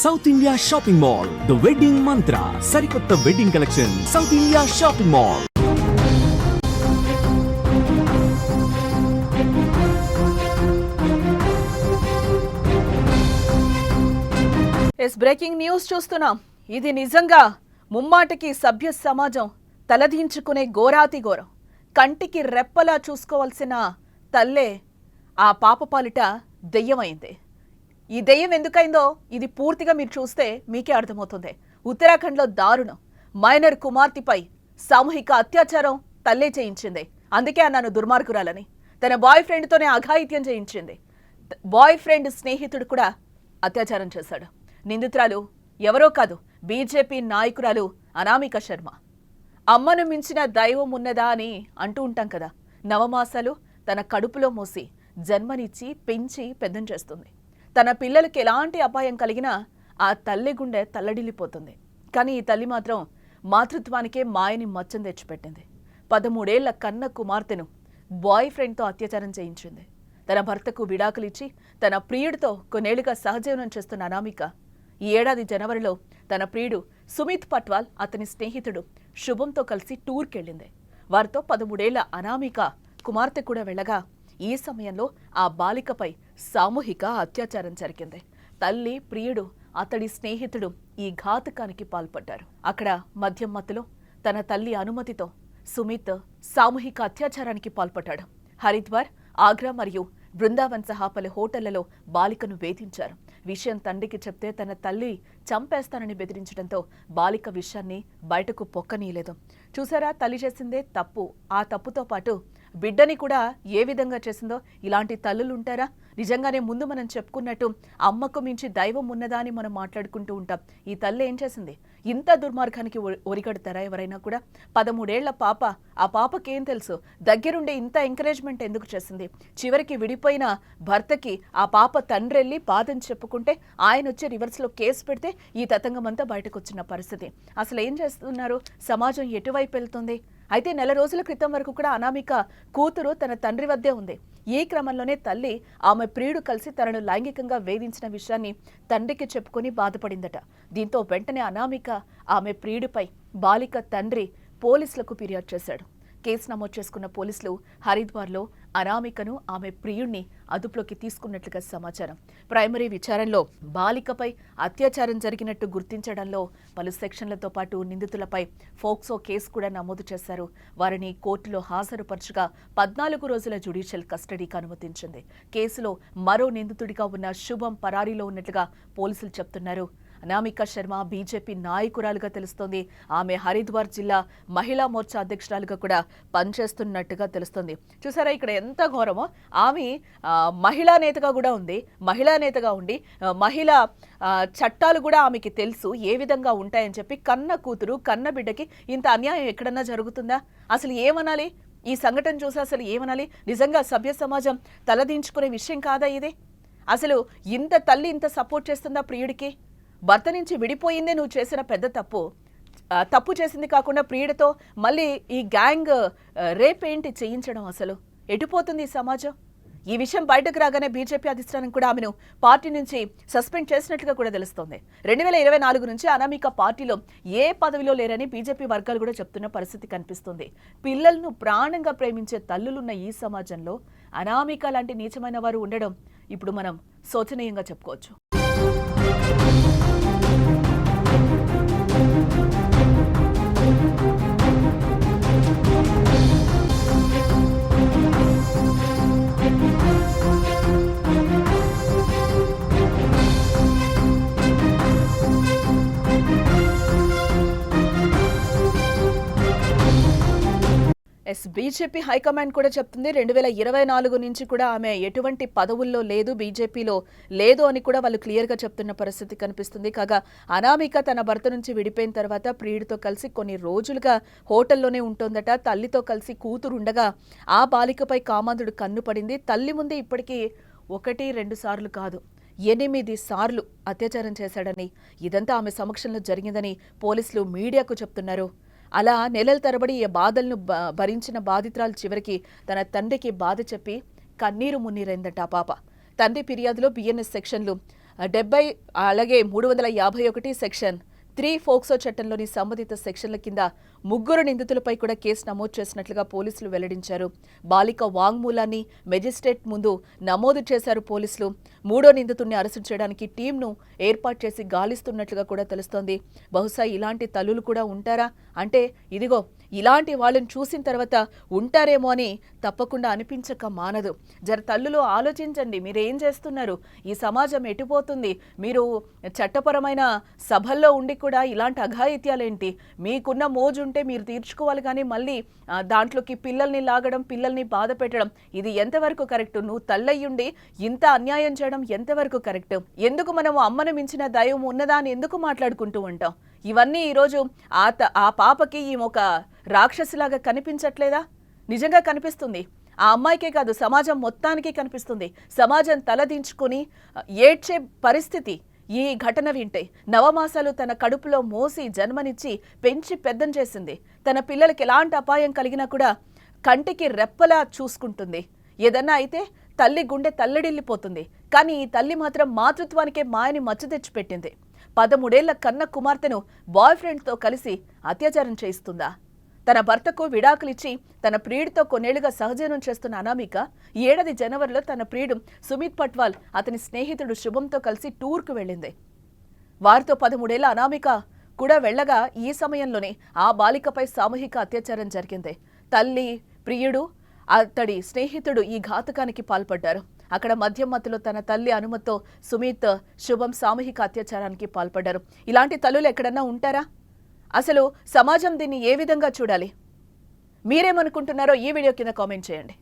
South India shopping mall, the wedding మంత్ర, సరికొత్త wedding collection, south India shopping mall. Breaking news చూస్తున్నాం. ఇది నిజంగా ముమ్మాటికి సభ్య సమాజం తలదించుకునే ఘోరాతి ఘోరం. కంటికి రెప్పలా చూసుకోవాల్సిన తల్లే ఆ పాప పాలిట దెయ్యమైంది. ఈ దెయ్యం ఎందుకైందో ఇది పూర్తిగా మీరు చూస్తే మీకే అర్థమవుతుంది. ఉత్తరాఖండ్లో దారుణం. మైనర్ కుమార్తెపై సామూహిక అత్యాచారం తల్లే చేయించింది. అందుకే అన్నాను దుర్మార్గురాలని. తన బాయ్ ఫ్రెండ్తోనే అఘాయిత్యం చేయించింది. బాయ్ ఫ్రెండ్ స్నేహితుడు కూడా అత్యాచారం చేశాడు. నిందితురాలు ఎవరో కాదు, బీజేపీ నాయకురాలు అనామిక శర్మ. అమ్మను మించిన దైవం ఉన్నదా అని అంటూ ఉంటాం కదా. నవమాసాలు తన కడుపులో మోసి జన్మనిచ్చి పెంచి పెద్దం చేస్తుంది. తన పిల్లలకి ఎలాంటి అపాయం కలిగినా ఆ తల్లి గుండె తల్లడిల్లిపోతుంది. కానీ ఈ తల్లి మాత్రం మాతృత్వానికే మాయని మచ్చం తెచ్చిపెట్టింది. 13 ఏళ్ల కన్న కుమార్తెను బాయ్ ఫ్రెండ్తో అత్యాచారం చేయించింది. తన భర్తకు విడాకులిచ్చి తన ప్రియుడితో కొన్నేళ్లుగా సహజీవనం చేస్తున్న అనామిక ఈ ఏడాది జనవరిలో తన ప్రియుడు సుమిత్ పట్వాల్, అతని స్నేహితుడు శుభంతో కలిసి టూర్కెళ్లింది. వారితో 13 ఏళ్ల అనామిక కుమార్తె కూడా వెళ్ళగా ఈ సమయంలో ఆ బాలికపై సామూహిక అత్యాచారం జరిగింది. తల్లి, ప్రియుడు, అతడి స్నేహితుడు ఈ ఘాతకానికి పాల్పడ్డారు. అక్కడ మద్యం మత్తులో తన తల్లి అనుమతితో సుమిత్ సామూహిక అత్యాచారానికి పాల్పడ్డాడు. హరిద్వార్, ఆగ్రా మరియు బృందావన్ సహా పలు హోటళ్లలో బాలికను వేధించారు. విషయం తండ్రికి చెప్తే తన తల్లి చంపేస్తానని బెదిరించడంతో బాలిక విషయాన్ని బయటకు పొక్కనీయలేదు. చూసారా, తల్లి చేసిందే తప్పు. ఆ తప్పుతో పాటు బిడ్డని కూడా ఏ విధంగా చేసిందో. ఇలాంటి తల్లులుంటారా? నిజంగానే ముందు మనం చెప్పుకున్నట్టు అమ్మకు మించి దైవం ఉన్నదా అని మనం మాట్లాడుకుంటూ ఉంటాం. ఈ తల్లి ఏం చేసింది? ఇంత దుర్మార్గానికి ఒరిగడతారా ఎవరైనా కూడా? 13 ఏళ్ల పాప, ఆ పాపకేం తెలుసు? దగ్గరుండే ఇంత ఎంకరేజ్మెంట్ ఎందుకు చేసింది? చివరికి విడిపోయిన భర్తకి ఆ పాప తండ్రి వెళ్ళి బాధని చెప్పుకుంటే ఆయన వచ్చి రివర్స్లో కేసు పెడితే ఈ తతంగం అంతా బయటకు వచ్చిన పరిస్థితి. అసలు ఏం చేస్తున్నారు? సమాజం ఎటువైపు వెళ్తుంది? అయితే నెల రోజుల క్రితం వరకు కూడా అనామిక కూతురు తన తండ్రి వద్దే ఉంది. ఈ క్రమంలోనే తల్లి ఆమె ప్రియుడు కలిసి తనను లైంగికంగా వేధించిన విషయాన్ని తండ్రికి చెప్పుకొని బాధపడిందట. దీంతో వెంటనే అనామిక ఆమె ప్రియుడిపై బాలిక తండ్రి పోలీసులకు ఫిర్యాదు చేశాడు. కేసు నమోదు చేసుకున్న పోలీసులు హరిద్వార్లో అనామికను, ఆమె ప్రియుణ్ణి అదుపులోకి తీసుకున్నట్లుగా సమాచారం. ప్రైమరీ విచారణలో బాలికపై అత్యాచారం జరిగినట్టు గుర్తించడంలో పలు సెక్షన్లతో పాటు నిందితులపై ఫోక్సో కేసు కూడా నమోదు చేశారు. వారిని కోర్టులో హాజరుపరచగా 14 రోజుల జ్యుడిషియల్ కస్టడీకి అనుమతించింది. కేసులో మరో నిందితుడిగా ఉన్న శుభం పరారీలో ఉన్నట్లుగా పోలీసులు చెప్తున్నారు. అనామిక శర్మ బీజేపీ నాయకురాలుగా తెలుస్తోంది. ఆమె హరిద్వార్ జిల్లా మహిళా మోర్చా అధ్యక్షురాలుగా కూడా పనిచేస్తున్నట్టుగా తెలుస్తోంది. చూసారా ఇక్కడ ఎంత ఘోరమో. ఆమె మహిళా నేతగా కూడా ఉంది. మహిళా నేతగా ఉండి మహిళా చట్టాలు కూడా ఆమెకి తెలుసు ఏ విధంగా ఉంటాయని చెప్పి కన్న కూతురు, కన్న బిడ్డకి ఇంత అన్యాయం ఎక్కడన్నా జరుగుతుందా? అసలు ఏమనాలి? ఈ సంఘటన చూసి అసలు ఏమనాలి? నిజంగా సభ్య సమాజం తలదించుకునే విషయం కాదా ఇది? అసలు ఇంత తల్లి ఇంత సపోర్ట్ చేస్తుందా ప్రియుడికి? భర్త నుంచి విడిపోయిందే నువ్వు చేసిన పెద్ద తప్పు. తప్పు చేసింది కాకుండా ప్రియుడితో మళ్ళీ ఈ గ్యాంగ్ రేప్ ఏంటి చేయించడం? అసలు ఎటుపోతుంది ఈ సమాజం? ఈ విషయం బయటకు రాగానే బీజేపీ అధిష్టానం కూడా ఆమెను పార్టీ నుంచి సస్పెండ్ చేసినట్లుగా కూడా తెలుస్తోంది. 2024 నుంచి అనామిక పార్టీలో ఏ పదవిలో లేరని బీజేపీ వర్గాలు కూడా చెప్తున్న పరిస్థితి కనిపిస్తుంది. పిల్లలను ప్రాణంగా ప్రేమించే తల్లులున్న ఈ సమాజంలో అనామిక లాంటి నీచమైన వారు ఉండడం ఇప్పుడు మనం శోచనీయంగా చెప్పుకోవచ్చు. బీజేపీ హైకమాండ్ కూడా చెప్తుంది 2024 నుంచి కూడా ఆమె ఎటువంటి పదవుల్లో లేదు, బీజేపీలో లేదు అని కూడా వాళ్ళు క్లియర్గా చెప్తున్న పరిస్థితి కనిపిస్తుంది. కాగా అనామిక తన భర్త నుంచి విడిపోయిన తర్వాత ప్రియుడితో కలిసి కొన్ని రోజులుగా హోటల్లోనే ఉంటోందట. తల్లితో కలిసి కూతురు ఉండగా ఆ బాలికపై కామాంధుడు కన్ను పడింది. తల్లి ముందే ఇప్పటికీ 1-2 సార్లు కాదు 8 సార్లు అత్యాచారం చేశాడని, ఇదంతా ఆమె సమక్షంలో జరిగిందని పోలీసులు మీడియాకు చెప్తున్నారు. అలా నెలల తరబడి ఈ బాధలను భరించిన బాధితురాలు చివరికి తన తండ్రికి బాధ చెప్పి కన్నీరు మున్నీరైందట ఆ పాప. తండ్రి ఫిర్యాదులో బిఎన్ఎస్ సెక్షన్లు 70 అలాగే 351 సెక్షన్ 3 ఫోక్సో చట్టంలోని సంబంధిత సెక్షన్ల కింద ముగ్గురు నిందితులపై కూడా కేసు నమోదు చేసినట్లుగా పోలీసులు వెల్లడించారు. బాలిక వాంగ్మూలాన్ని మెజిస్ట్రేట్ ముందు నమోదు చేశారు పోలీసులు. మూడో నిందితుడిని అరెస్టు చేయడానికి టీంను ఏర్పాటు చేసి గాలిస్తున్నట్లుగా కూడా తెలుస్తోంది. బహుశా ఇలాంటి తల్లులు కూడా ఉంటారా అంటే ఇదిగో ఇలాంటి వాళ్ళని చూసిన తర్వాత ఉంటారేమో అని తప్పకుండా అనిపించక మానదు. జర తల్లులు ఆలోచించండి, మీరేం చేస్తున్నారు, ఈ సమాజం ఎటుపోతుంది, మీరు చట్టపరమైన సభల్లో ఉండి కూడా ఇలాంటి అఘాయిత్యాలేంటి, మీకున్న మోజు ఉంటే మీరు తీర్చుకోవాలి కానీ మళ్ళీ దాంట్లోకి పిల్లల్ని లాగడం, పిల్లల్ని బాధ పెట్టడం ఇది ఎంతవరకు కరెక్ట్? నువ్వు తల్లయ్యుండి ఇంత అన్యాయం చేయడం ఎంతవరకు కరెక్ట్? ఎందుకు మనము అమ్మను మించిన దైవం ఉన్నదా అని ఎందుకు మాట్లాడుకుంటూ ఉంటాం? ఇవన్నీ ఈరోజు ఆ పాపకి ఈ ఒక రాక్షసిలాగా కనిపించట్లేదా? నిజంగా కనిపిస్తుంది. ఆ అమ్మాయికే కాదు సమాజం మొత్తానికి కనిపిస్తుంది. సమాజం తలదించుకొని ఏడ్చే పరిస్థితి ఈ ఘటన వింటే. నవమాసాలు తన కడుపులో మోసి జన్మనిచ్చి పెంచి పెద్దం చేసింది. తన పిల్లలకి ఎలాంటి అపాయం కలిగినా కూడా కంటికి రెప్పలా చూసుకుంటుంది. ఏదన్నా అయితే తల్లి గుండె తల్లడిల్లిపోతుంది. కానీ ఈ తల్లి మాత్రం మాతృత్వానికే మాయని మచ్చ తెచ్చిపెట్టింది. 13 ఏళ్ల కన్న కుమార్తెను బాయ్ ఫ్రెండ్తో కలిసి అత్యాచారం చేయిస్తుందా? తన భర్తకు విడాకులిచ్చి తన ప్రియుడితో కొన్నేళ్లుగా సహజీవనం చేస్తున్న అనామిక ఈ ఏడాది జనవరిలో తన ప్రియుడు సుమిత్ పట్వాల్ అతని స్నేహితుడు శుభంతో కలిసి టూర్కు వెళ్ళింది. వారితో 13 ఏళ్ల అనామిక కూడా వెళ్లగా ఈ సమయంలోనే ఆ బాలికపై సామూహిక అత్యాచారం జరిగింది. తల్లి, ప్రియుడు, అతడి స్నేహితుడు ఈ ఘాతకానికి పాల్పడ్డారు. అక్కడ మద్యం మత్తులో తన తల్లి అనుమతితో సుమిత్, శుభం సామూహిక అత్యాచారానికి పాల్పడ్డారు. ఇలాంటి తల్లులు ఎక్కడన్నా ఉంటారా? అసలు సమాజం దీన్ని ఏ విధంగా చూడాలి? మీరేమనుకుంటున్నారో ఈ వీడియో కింద కామెంట్ చేయండి.